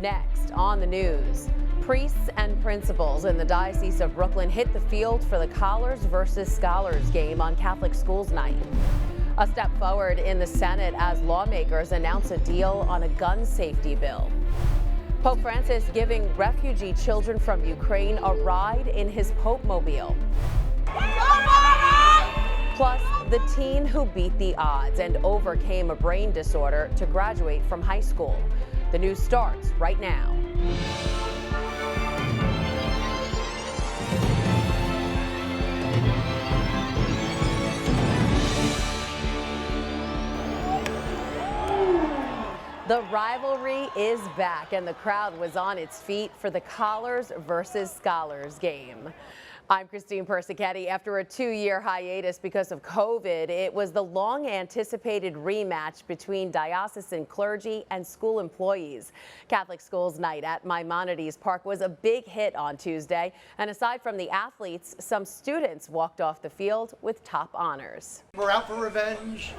Next on the news, priests and principals in the Diocese of Brooklyn hit the field for the Collars versus Scholars game on Catholic Schools Night. A step forward in the Senate as lawmakers announce a deal on a gun safety bill. Pope Francis giving refugee children from Ukraine a ride in his Pope Mobile. Plus, the teen who beat the odds and overcame a brain disorder to graduate from high school. The news starts right now. The rivalry is back, and the crowd was on its feet for the Collars versus Scholars game. I'm Christine Persichetti. After a 2-year hiatus because of COVID, it was the long-anticipated rematch between diocesan clergy and school employees. Catholic Schools Night at Maimonides Park was a big hit on Tuesday, and aside from the athletes, some students walked off the field with top honors. We're out for revenge.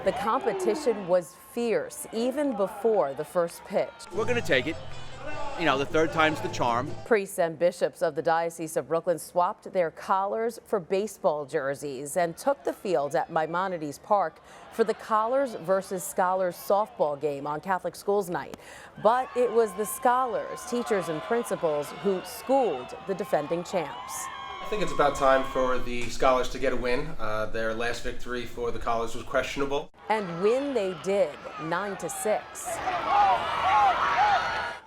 The competition was fierce even before the first pitch. We're going to take it. You know, the third time's the charm. Priests and bishops of the Diocese of Brooklyn swapped their collars for baseball jerseys and took the field at Maimonides Park for the Collars versus Scholars softball game on Catholic Schools Night. But it was the scholars, teachers and principals who schooled the defending champs. I think it's about time for the Scholars to get a win. Their last victory for the Collars was questionable. And win they did, 9-6.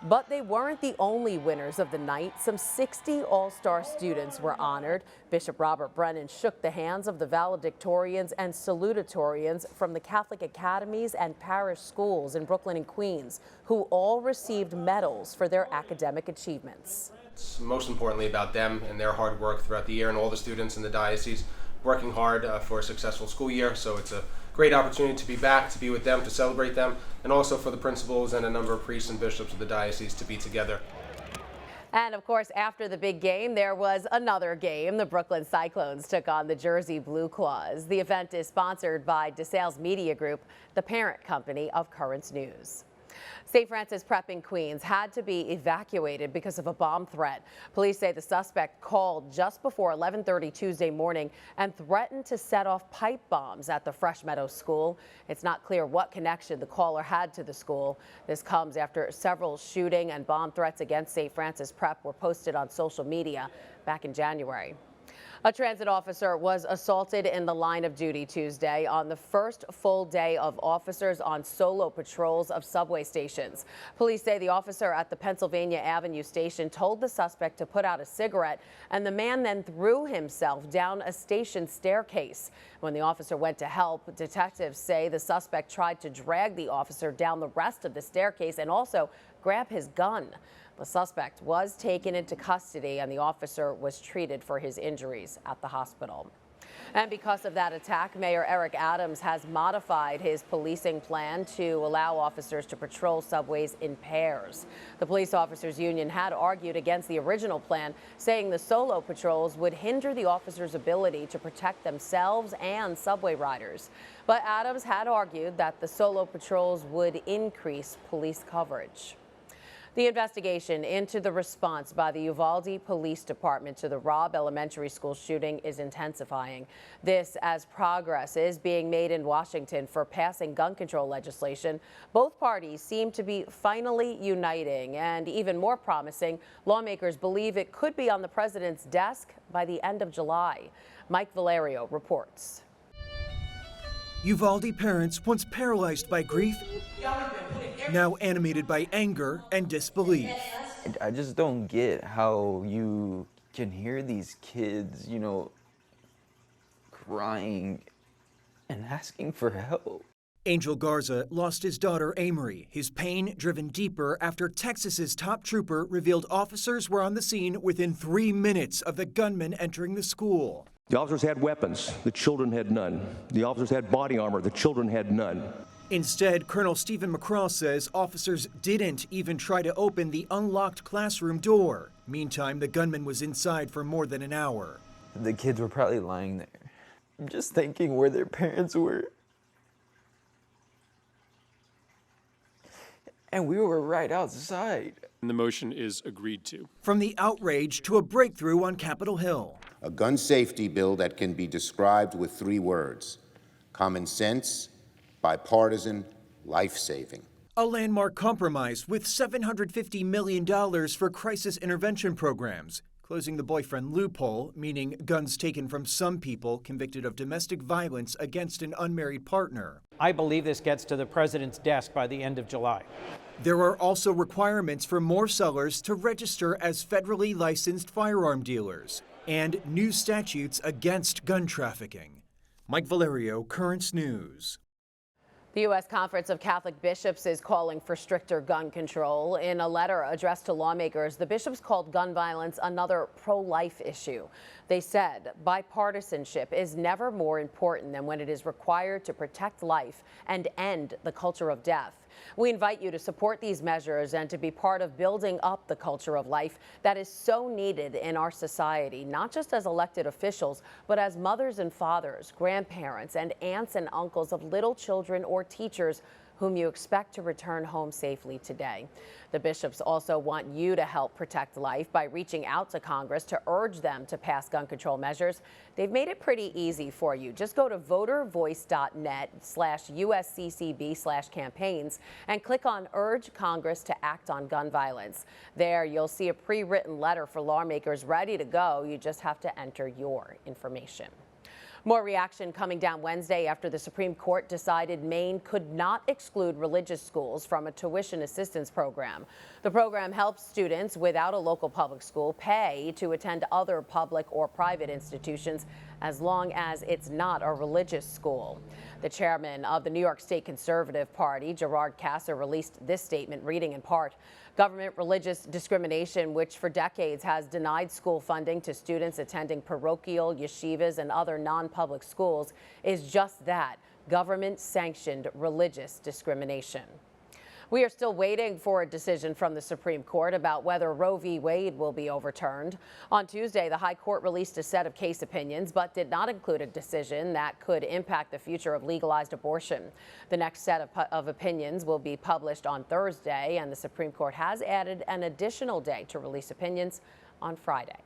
But they weren't the only winners of the night. Some 60 All-Star students were honored. Bishop Robert Brennan shook the hands of the valedictorians and salutatorians from the Catholic academies and parish schools in Brooklyn and Queens, who all received medals for their academic achievements. It's most importantly about them and their hard work throughout the year, and all the students in the diocese working hard for a successful school year. So it's a great opportunity to be back, to be with them, to celebrate them, and also for the principals and a number of priests and bishops of the diocese to be together. And of course, after the big game, there was another game. The Brooklyn Cyclones took on the Jersey Blue Claws. The event is sponsored by DeSales Media Group, the parent company of Currents News. St. Francis Prep in Queens had to be evacuated because of a bomb threat. Police say the suspect called just before 11:30 Tuesday morning and threatened to set off pipe bombs at the Fresh Meadows School. It's not clear what connection the caller had to the school. This comes after several shooting and bomb threats against St. Francis Prep were posted on social media back in January. A transit officer was assaulted in the line of duty Tuesday on the first full day of officers on solo patrols of subway stations. Police say the officer at the Pennsylvania Avenue station told the suspect to put out a cigarette, and the man then threw himself down a station staircase. When the officer went to help, detectives say the suspect tried to drag the officer down the rest of the staircase and also grab his gun. The suspect was taken into custody and the officer was treated for his injuries at the hospital. And because of that attack, Mayor Eric Adams has modified his policing plan to allow officers to patrol subways in pairs. The Police Officers Union had argued against the original plan, saying the solo patrols would hinder the officers' ability to protect themselves and subway riders. But Adams had argued that the solo patrols would increase police coverage. The investigation into the response by the Uvalde Police Department to the Robb Elementary School shooting is intensifying. This as progress is being made in Washington for passing gun control legislation. Both parties seem to be finally uniting, and even more promising, lawmakers believe it could be on the president's desk by the end of July. Mike Valerio reports. Uvalde parents, once paralyzed by grief, now animated by anger and disbelief. I just don't get how you can hear these kids, crying and asking for help. Angel Garza lost his daughter Amory, his pain driven deeper after Texas's top trooper revealed officers were on the scene within 3 minutes of the gunman entering the school. The officers had weapons, the children had none. The officers had body armor, the children had none. Instead, Colonel Stephen McCraw says officers didn't even try to open the unlocked classroom door. Meantime, the gunman was inside for more than an hour. The kids were probably lying there, just thinking where their parents were. And we were right outside. And the motion is agreed to. From the outrage to a breakthrough on Capitol Hill. A gun safety bill that can be described with 3 words: common sense, bipartisan, life-saving. A landmark compromise with $750 million for crisis intervention programs, closing the boyfriend loophole, meaning guns taken from some people convicted of domestic violence against an unmarried partner. I believe this gets to the president's desk by the end of July. There are also requirements for more sellers to register as federally licensed firearm dealers and new statutes against gun trafficking. Mike Valerio, Currents News. The U.S. Conference of Catholic Bishops is calling for stricter gun control. In a letter addressed to lawmakers, the bishops called gun violence another pro-life issue. They said bipartisanship is never more important than when it is required to protect life and end the culture of death. We invite you to support these measures and to be part of building up the culture of life that is so needed in our society, not just as elected officials, but as mothers and fathers, grandparents, and aunts and uncles of little children or teachers whom you expect to return home safely today. The bishops also want you to help protect life by reaching out to Congress to urge them to pass gun control measures. They've made it pretty easy for you. Just go to votervoice.net/USCCB/campaigns and click on Urge Congress to Act on Gun Violence. There you'll see a pre-written letter for lawmakers ready to go. You just have to enter your information. More reaction coming down Wednesday after the Supreme Court decided Maine could not exclude religious schools from a tuition assistance program. The program helps students without a local public school pay to attend other public or private institutions as long as it's not a religious school. The chairman of the New York State Conservative Party, Gerard Kasser, released this statement, reading in part, "Government religious discrimination, which for decades has denied school funding to students attending parochial, yeshivas, and other non-public schools, is just that, government-sanctioned religious discrimination." We are still waiting for a decision from the Supreme Court about whether Roe v. Wade will be overturned. On Tuesday, the High Court released a set of case opinions, but did not include a decision that could impact the future of legalized abortion. The next set of opinions will be published on Thursday, and the Supreme Court has added an additional day to release opinions on Friday.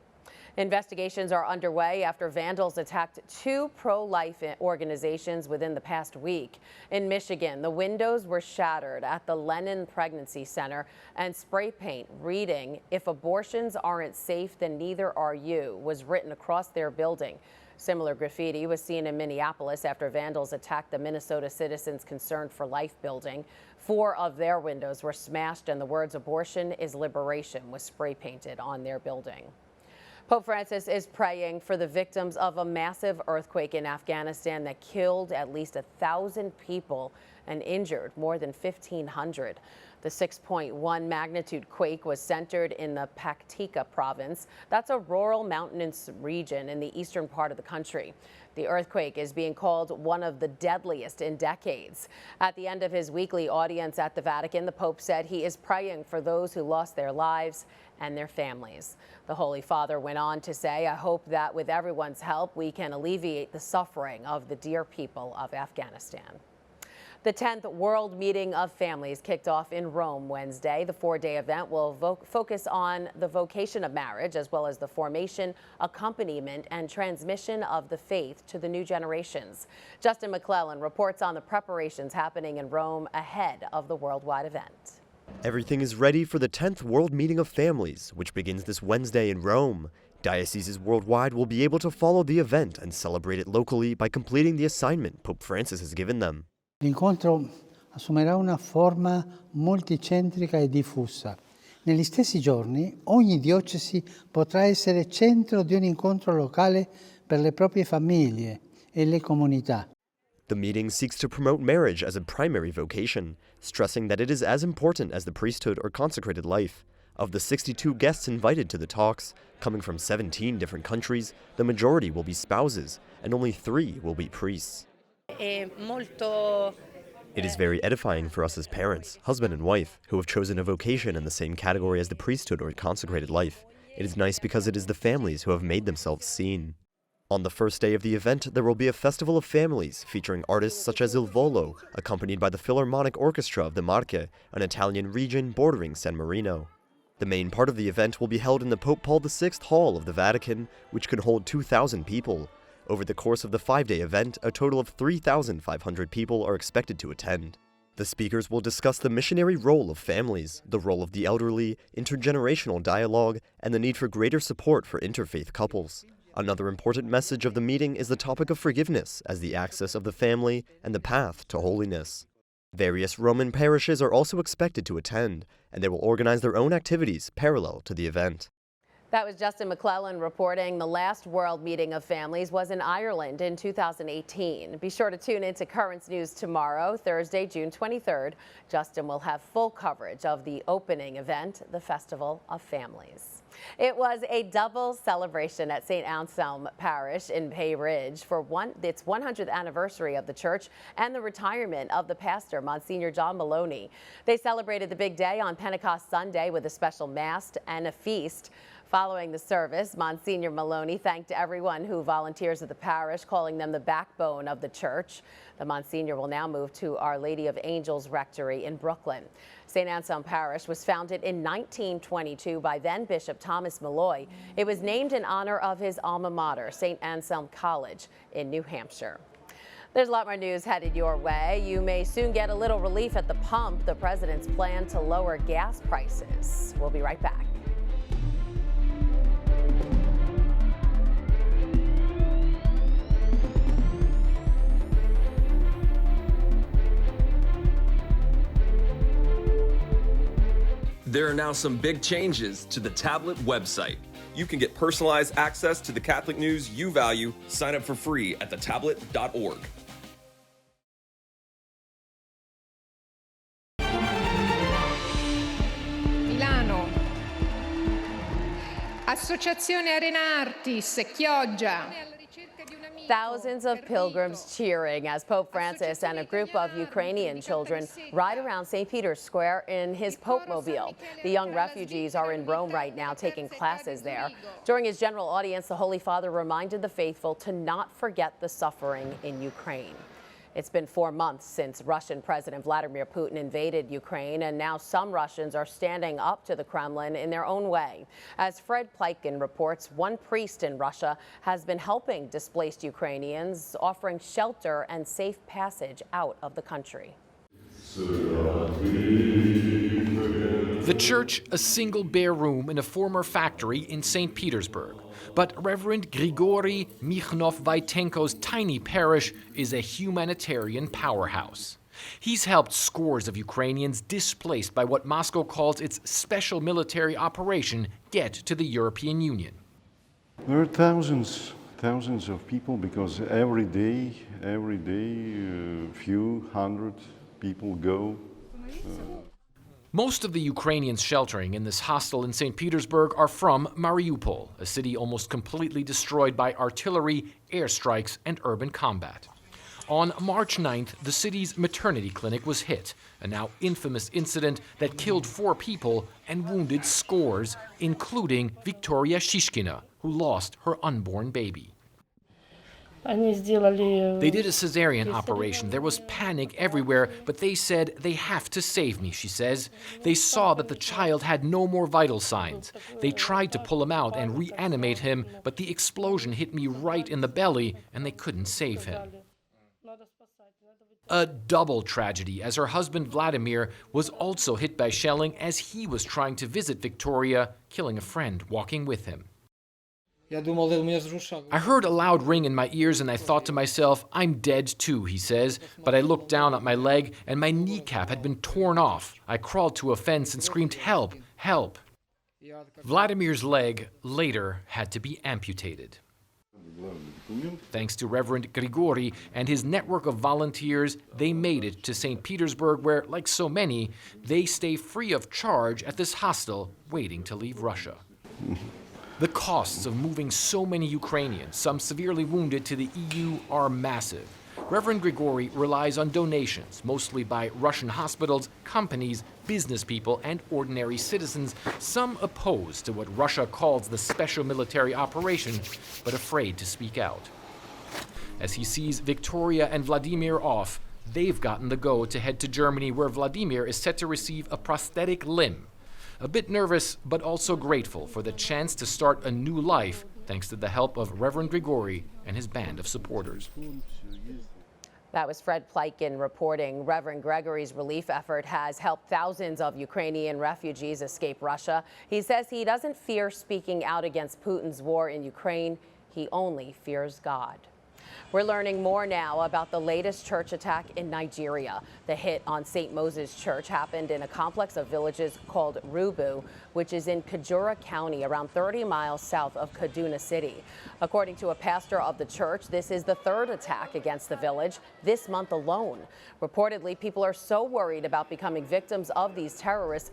Investigations are underway after vandals attacked 2 pro-life organizations within the past week. In Michigan, the windows were shattered at the Lennon Pregnancy Center, and spray paint reading, "If abortions aren't safe, then neither are you," was written across their building. Similar graffiti was seen in Minneapolis after vandals attacked the Minnesota Citizens Concerned for Life building. 4 of their windows were smashed, and the words "Abortion is liberation" was spray painted on their building. Pope Francis is praying for the victims of a massive earthquake in Afghanistan that killed at least 1,000 people and injured more than 1,500. The 6.1 magnitude quake was centered in the Paktika province. That's a rural mountainous region in the eastern part of the country. The earthquake is being called one of the deadliest in decades. At the end of his weekly audience at the Vatican, the Pope said he is praying for those who lost their lives and their families. The Holy Father went on to say, "I hope that with everyone's help, we can alleviate the suffering of the dear people of Afghanistan." The 10th World Meeting of Families kicked off in Rome Wednesday. The 4-day event will focus on the vocation of marriage, as well as the formation, accompaniment, and transmission of the faith to the new generations. Justin McClellan reports on the preparations happening in Rome ahead of the worldwide event. Everything is ready for the 10th World Meeting of Families, which begins this Wednesday in Rome. Dioceses worldwide will be able to follow the event and celebrate it locally by completing the assignment Pope Francis has given them. L'incontro assumerà una forma multicentrica e diffusa. Negli stessi giorni, ogni diocesi potrà essere centro di un incontro locale per le proprie famiglie e le comunità. The meeting seeks to promote marriage as a primary vocation, stressing that it is as important as the priesthood or consecrated life. Of the 62 guests invited to the talks, coming from 17 different countries, the majority will be spouses, and only 3 will be priests. It is very edifying for us as parents, husband and wife, who have chosen a vocation in the same category as the priesthood or consecrated life. It is nice because it is the families who have made themselves seen. On the first day of the event, there will be a festival of families featuring artists such as Il Volo, accompanied by the Philharmonic Orchestra of the Marche, an Italian region bordering San Marino. The main part of the event will be held in the Pope Paul VI Hall of the Vatican, which can hold 2,000 people. Over the course of the 5-day event, a total of 3,500 people are expected to attend. The speakers will discuss the missionary role of families, the role of the elderly, intergenerational dialogue, and the need for greater support for interfaith couples. Another important message of the meeting is the topic of forgiveness as the axis of the family and the path to holiness. Various Roman parishes are also expected to attend, and they will organize their own activities parallel to the event. That was Justin McClellan reporting. The last World Meeting of Families was in Ireland in 2018. Be sure to tune into Currents News tomorrow, Thursday, June 23rd. Justin will have full coverage of the opening event, the Festival of Families. It was a double celebration at St. Anselm Parish in Bay Ridge for its 100th anniversary of the church and the retirement of the pastor, Monsignor John Maloney. They celebrated the big day on Pentecost Sunday with a special mass and a feast. Following the service, Monsignor Maloney thanked everyone who volunteers at the parish, calling them the backbone of the church. The Monsignor will now move to Our Lady of Angels Rectory in Brooklyn. St. Anselm Parish was founded in 1922 by then Bishop Thomas Malloy. It was named in honor of his alma mater, St. Anselm College in New Hampshire. There's a lot more news headed your way. You may soon get a little relief at the pump. The president's plan to lower gas prices. We'll be right back. There are now some big changes to the tablet website. You can get personalized access to the Catholic news you value. Sign up for free at thetablet.org. Milano. Associazione Arena Artis, Chioggia. Thousands of pilgrims cheering as Pope Francis and a group of Ukrainian children ride around St. Peter's Square in his Pope-mobile. The young refugees are in Rome right now taking classes there. During his general audience, the Holy Father reminded the faithful to not forget the suffering in Ukraine. It's been 4 months since Russian President Vladimir Putin invaded Ukraine, and now some Russians are standing up to the Kremlin in their own way. As Fred Pleitgen reports, one priest in Russia has been helping displaced Ukrainians, offering shelter and safe passage out of the country. The church, a single bare room in a former factory in St. Petersburg. But Reverend Grigory Mikhnov-Vaitenko's tiny parish is a humanitarian powerhouse. He's helped scores of Ukrainians displaced by what Moscow calls its special military operation get to the European Union. There are thousands of people because every day, few hundred people go. Most of the Ukrainians sheltering in this hostel in St. Petersburg are from Mariupol, a city almost completely destroyed by artillery, airstrikes, and urban combat. On March 9th, the city's maternity clinic was hit, a now infamous incident that killed 4 people and wounded scores, including Victoria Shishkina, who lost her unborn baby. They did a cesarean operation. There was panic everywhere, but they said they have to save me, she says. They saw that the child had no more vital signs. They tried to pull him out and reanimate him, but the explosion hit me right in the belly, and they couldn't save him. A double tragedy, as her husband Vladimir was also hit by shelling as he was trying to visit Victoria, killing a friend walking with him. I heard a loud ring in my ears and I thought to myself, I'm dead too, he says, but I looked down at my leg and my kneecap had been torn off. I crawled to a fence and screamed, help, help. Vladimir's leg later had to be amputated. Thanks to Reverend Grigori and his network of volunteers, they made it to St. Petersburg where, like so many, they stay free of charge at this hostel waiting to leave Russia. The costs of moving so many Ukrainians, some severely wounded, to the EU are massive. Reverend Grigori relies on donations, mostly by Russian hospitals, companies, business people, and ordinary citizens, some opposed to what Russia calls the special military operation, but afraid to speak out. As he sees Victoria and Vladimir off, they've gotten the go to head to Germany, where Vladimir is set to receive a prosthetic limb. A bit nervous, but also grateful for the chance to start a new life, thanks to the help of Reverend Grigori and his band of supporters. That was Fred Pleiken reporting. Reverend Gregory's relief effort has helped thousands of Ukrainian refugees escape Russia. He says he doesn't fear speaking out against Putin's war in Ukraine. He only fears God. We're learning more now about the latest church attack in Nigeria. The hit on St. Moses Church happened in a complex of villages called Rubu, which is in Kajura County, around 30 miles south of Kaduna City. According to a pastor of the church, this is the third attack against the village this month alone. Reportedly, people are so worried about becoming victims of these terrorists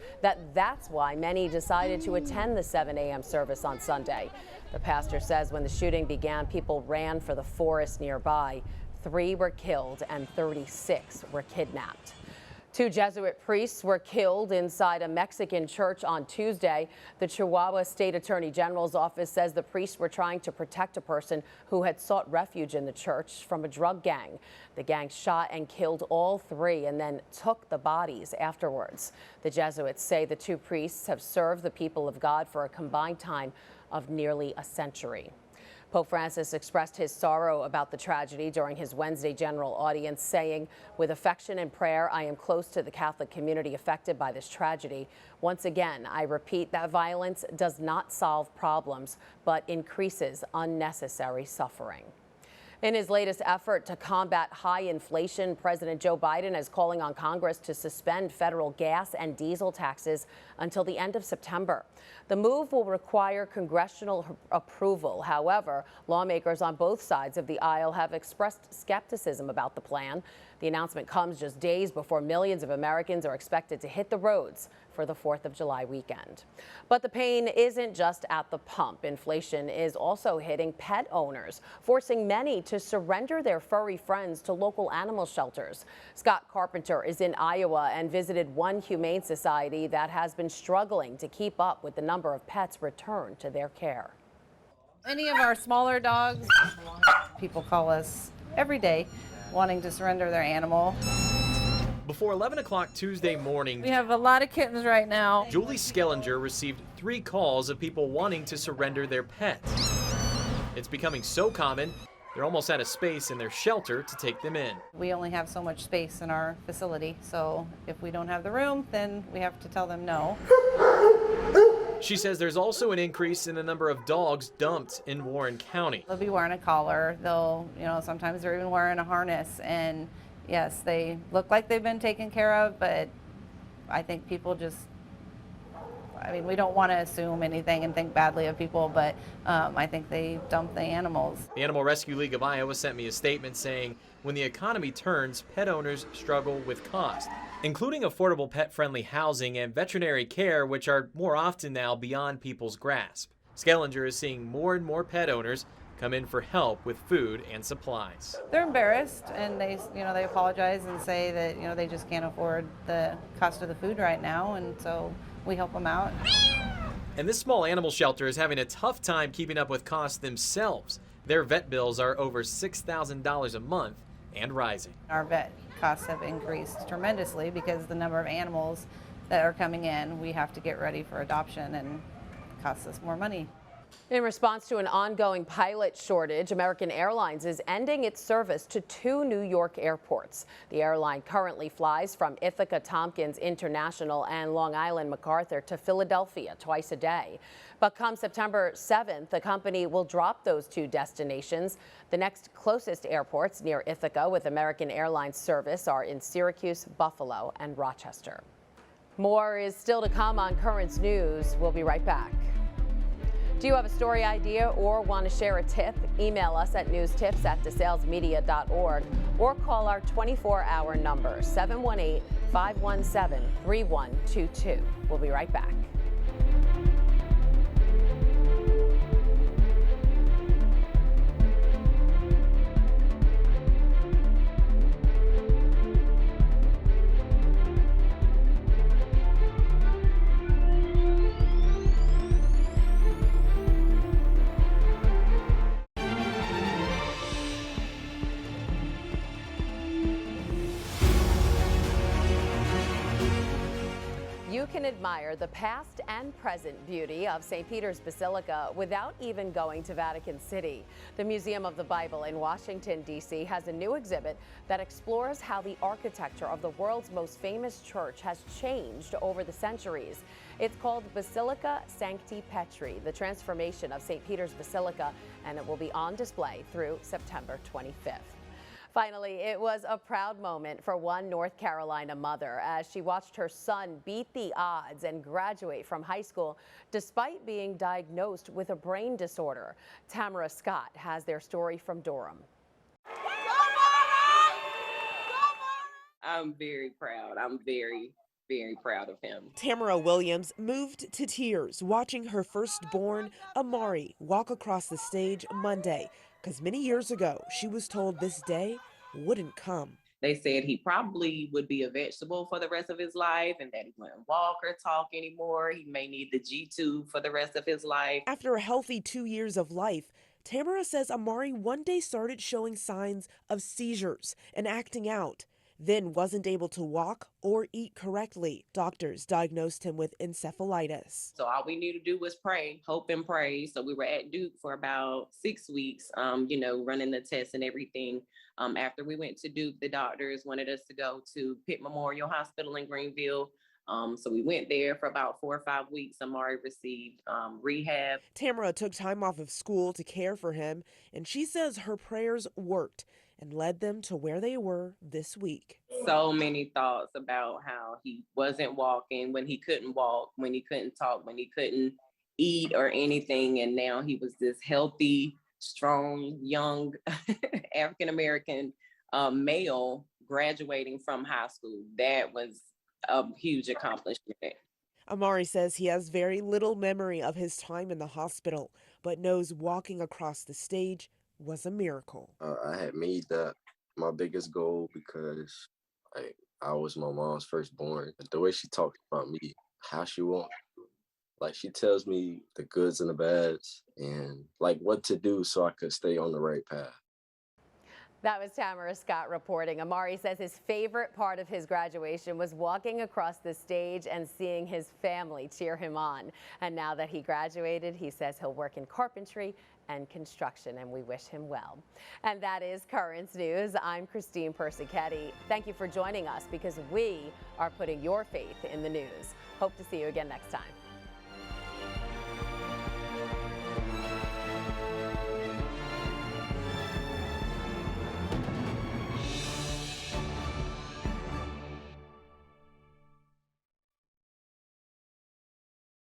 that's why many decided to attend the 7 a.m. service on Sunday. The pastor says when the shooting began, people ran for the forest nearby. 3 were killed and 36 were kidnapped. 2 Jesuit priests were killed inside a Mexican church on Tuesday. The Chihuahua State Attorney General's office says the priests were trying to protect a person who had sought refuge in the church from a drug gang. The gang shot and killed all 3 and then took the bodies afterwards. The Jesuits say the 2 priests have served the people of God for a combined time of nearly a century. Pope Francis expressed his sorrow about the tragedy during his Wednesday general audience, saying, "With affection and prayer, I am close to the Catholic community affected by this tragedy. Once again, I repeat that violence does not solve problems, but increases unnecessary suffering." In his latest effort to combat high inflation, President Joe Biden is calling on Congress to suspend federal gas and diesel taxes until the end of September. The move will require congressional approval. However, lawmakers on both sides of the aisle have expressed skepticism about the plan. The announcement comes just days before millions of Americans are expected to hit the roads for the 4th of July weekend. But the pain isn't just at the pump. Inflation is also hitting pet owners, forcing many to surrender their furry friends to local animal shelters. Scott Carpenter is in Iowa and visited one humane society that has been struggling to keep up with the number of pets returned to their care. Any of our smaller dogs, people call us every day wanting to surrender their animal. Before 11 o'clock Tuesday morning, We have a lot of kittens right now. Julie Skellinger received 3 calls of people wanting to surrender their pets. It's becoming so common, they're almost out of space in their shelter to take them in. We only have so much space in our facility, so if we don't have the room, then we have to tell them no. She says there's also an increase in the number of dogs dumped in Warren County. They'll be wearing a collar, sometimes they're even wearing a harness, and yes, they look like they've been taken care of, but I think people we don't want to assume anything and think badly of people, but I think they dump the animals. The Animal Rescue League of Iowa sent me a statement saying, when the economy turns, pet owners struggle with cost, including affordable pet-friendly housing and veterinary care, which are more often now beyond people's grasp. Skellinger is seeing more and more pet owners come in for help with food and supplies. They're embarrassed, and they apologize and say that they just can't afford the cost of the food right now, and so we help them out. And this small animal shelter is having a tough time keeping up with costs themselves. Their vet bills are over $6,000 a month and rising. Our vet costs have increased tremendously because the number of animals that are coming in, we have to get ready for adoption, and it costs us more money. In response to an ongoing pilot shortage, American Airlines is ending its service to 2 New York airports. The airline currently flies from Ithaca Tompkins International and Long Island MacArthur to Philadelphia twice a day. But come September 7th, the company will drop those 2 destinations. The next closest airports near Ithaca with American Airlines service are in Syracuse, Buffalo, and Rochester. More is still to come on Currents News. We'll be right back. Do you have a story idea or want to share a tip? Email us at newstips@desalesmedia.org or call our 24-hour number, 718-517-3122. We'll be right back. can admire the past and present beauty of St. Peter's Basilica without even going to Vatican City. The Museum of the Bible in Washington, D.C. has a new exhibit that explores how the architecture of the world's most famous church has changed over the centuries. It's called Basilica Sancti Petri, the transformation of St. Peter's Basilica, and it will be on display through September 25th. Finally, it was a proud moment for one North Carolina mother as she watched her son beat the odds and graduate from high school despite being diagnosed with a brain disorder. Tamara Scott has their story from Durham. I'm very proud. I'm very proud of him. Tamara Williams moved to tears watching her firstborn, Amari, walk across the stage Monday, because many years ago she was told this day wouldn't come. They said he probably would be a vegetable for the rest of his life and that he wouldn't walk or talk anymore. He may need the G-tube for the rest of his life. After a healthy 2 years of life, Tamara says Amari one day started showing signs of seizures and acting out. Then wasn't able to walk or eat correctly. Doctors diagnosed him with encephalitis. So all we need to do was pray, hope and pray. So we were at Duke for about 6 weeks, running the tests and everything. After we went to Duke, the doctors wanted us to go to Pitt Memorial Hospital in Greenville. So we went there for about 4 or 5 weeks. Amari received rehab. Tamara took time off of school to care for him, and she says her prayers worked and led them to where they were this week. So many thoughts about how he wasn't walking, when he couldn't walk, when he couldn't talk, when he couldn't eat or anything. And now he was this healthy, strong, young African-American male graduating from high school. That was a huge accomplishment. Amari says he has very little memory of his time in the hospital, but knows walking across the stage was a miracle. I had made that my biggest goal because I was my mom's firstborn. The way she talks about me, how she wants, she tells me the goods and the bads and what to do so I could stay on the right path. That was Tamara Scott reporting. Amari says his favorite part of his graduation was walking across the stage and seeing his family cheer him on. And now that he graduated, he says he'll work in carpentry and construction, and we wish him well. And that is Currents News. I'm Christine Persichetti. Thank you for joining us because we are putting your faith in the news. Hope to see you again next time.